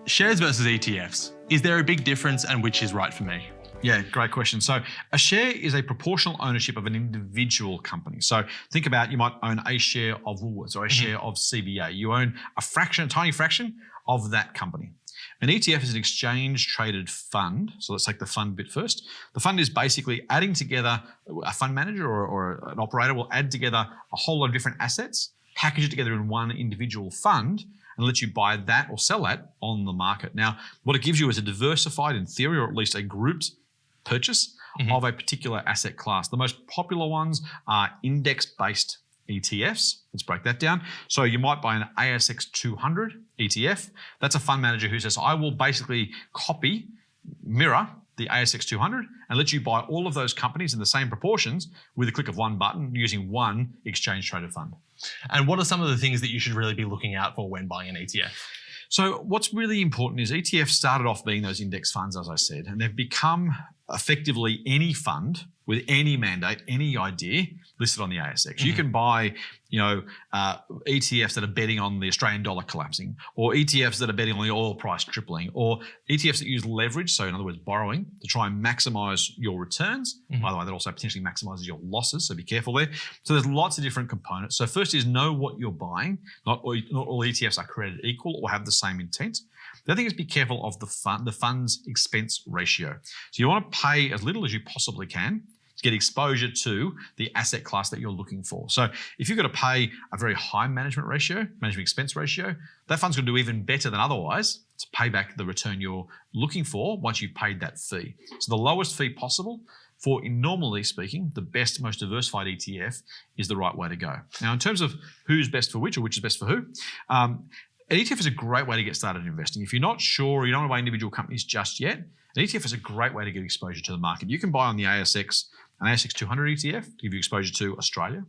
Shares versus ETFs. Is there a big difference and which is right for me? Yeah, great question. So a share is a proportional ownership of an individual company. So think about, you might own a share of Woolworths or a share of CBA. You own a tiny fraction of that company. An ETF is an exchange-traded fund. So let's take the fund bit first. The fund is basically adding together, a fund manager or an operator will add together a whole lot of different assets, package it together in one individual fund, and let you buy that or sell that on the market. Now, what it gives you is a diversified, in theory, or at least a grouped purchase of a particular asset class. The most popular ones are index-based ETFs. Let's break that down. So you might buy an ASX 200 ETF. That's a fund manager who says, I will basically mirror the ASX 200 and let you buy all of those companies in the same proportions with a click of one button using one exchange-traded fund. And what are some of the things that you should really be looking out for when buying an ETF? So what's really important is ETFs started off being those index funds, as I said, and they've become effectively any fund with any mandate, any idea listed on the ASX. You can buy, ETFs that are betting on the Australian dollar collapsing, or ETFs that are betting on the oil price tripling, or ETFs that use leverage, so in other words, borrowing, to try and maximize your returns. By the way, that also potentially maximizes your losses, so be careful there. So there's lots of different components. So first is know what you're buying. Not all ETFs are created equal or have the same intent. The other thing is be careful of the fund's expense ratio. So you want to pay as little as you possibly can to get exposure to the asset class that you're looking for. So if you've got to pay a very high management expense ratio, that fund's going to do even better than otherwise to pay back the return you're looking for once you've paid that fee. So the lowest fee possible for, normally speaking, the best, most diversified ETF is the right way to go. Now, in terms of who's best for which or which is best for who, an ETF is a great way to get started investing. If you're not sure, or you don't want to buy individual companies just yet, an ETF is a great way to get exposure to the market. You can buy on the ASX, an ASX 200 ETF to give you exposure to Australia,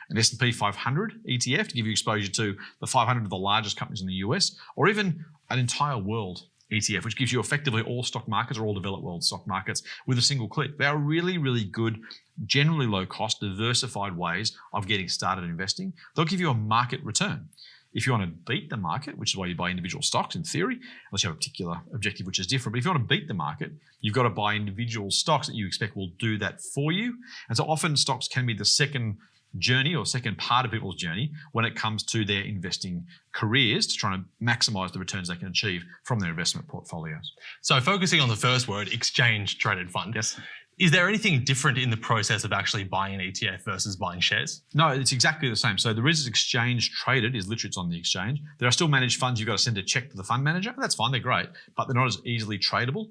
an S&P 500 ETF to give you exposure to the 500 of the largest companies in the US, or even an entire world ETF, which gives you effectively all stock markets or all developed world stock markets with a single click. They are really, really good, generally low cost, diversified ways of getting started investing. They'll give you a market return. If you want to beat the market, which is why you buy individual stocks in theory, unless you have a particular objective which is different, but if you want to beat the market, you've got to buy individual stocks that you expect will do that for you. And so often stocks can be the second journey or second part of people's journey when it comes to their investing careers, to try to maximize the returns they can achieve from their investment portfolios. So focusing on the first word, exchange traded fund. Yes. Is there anything different in the process of actually buying an ETF versus buying shares? No, it's exactly the same. So there is exchange traded, is literally it's on the exchange. There are still managed funds. You've got to send a check to the fund manager. That's fine, they're great, but they're not as easily tradable.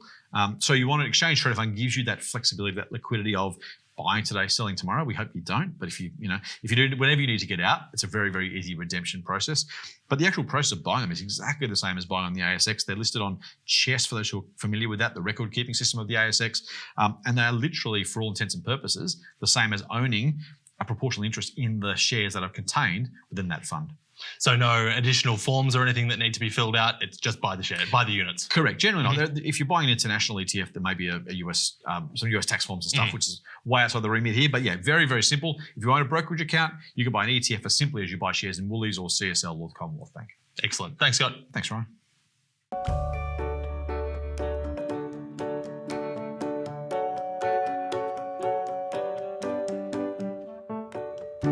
So you want an exchange traded fund, gives you that flexibility, that liquidity of buying today, selling tomorrow. We hope you don't, but if you do, whenever you need to get out, it's a very, very easy redemption process. But the actual process of buying them is exactly the same as buying on the ASX. They're listed on CHESS, for those who are familiar with that, the record-keeping system of the ASX, and they are literally, for all intents and purposes, the same as owning a proportional interest in the shares that are contained within that fund. So no additional forms or anything that need to be filled out. It's just buy the share, buy the units. Correct. Generally not. If you're buying an international ETF, there may be a US, some US tax forms and stuff, which is way outside the remit here. But yeah, very, very simple. If you own a brokerage account, you can buy an ETF as simply as you buy shares in Woolies or CSL or the Commonwealth Bank. Excellent. Thanks, Scott. Thanks, Ryan.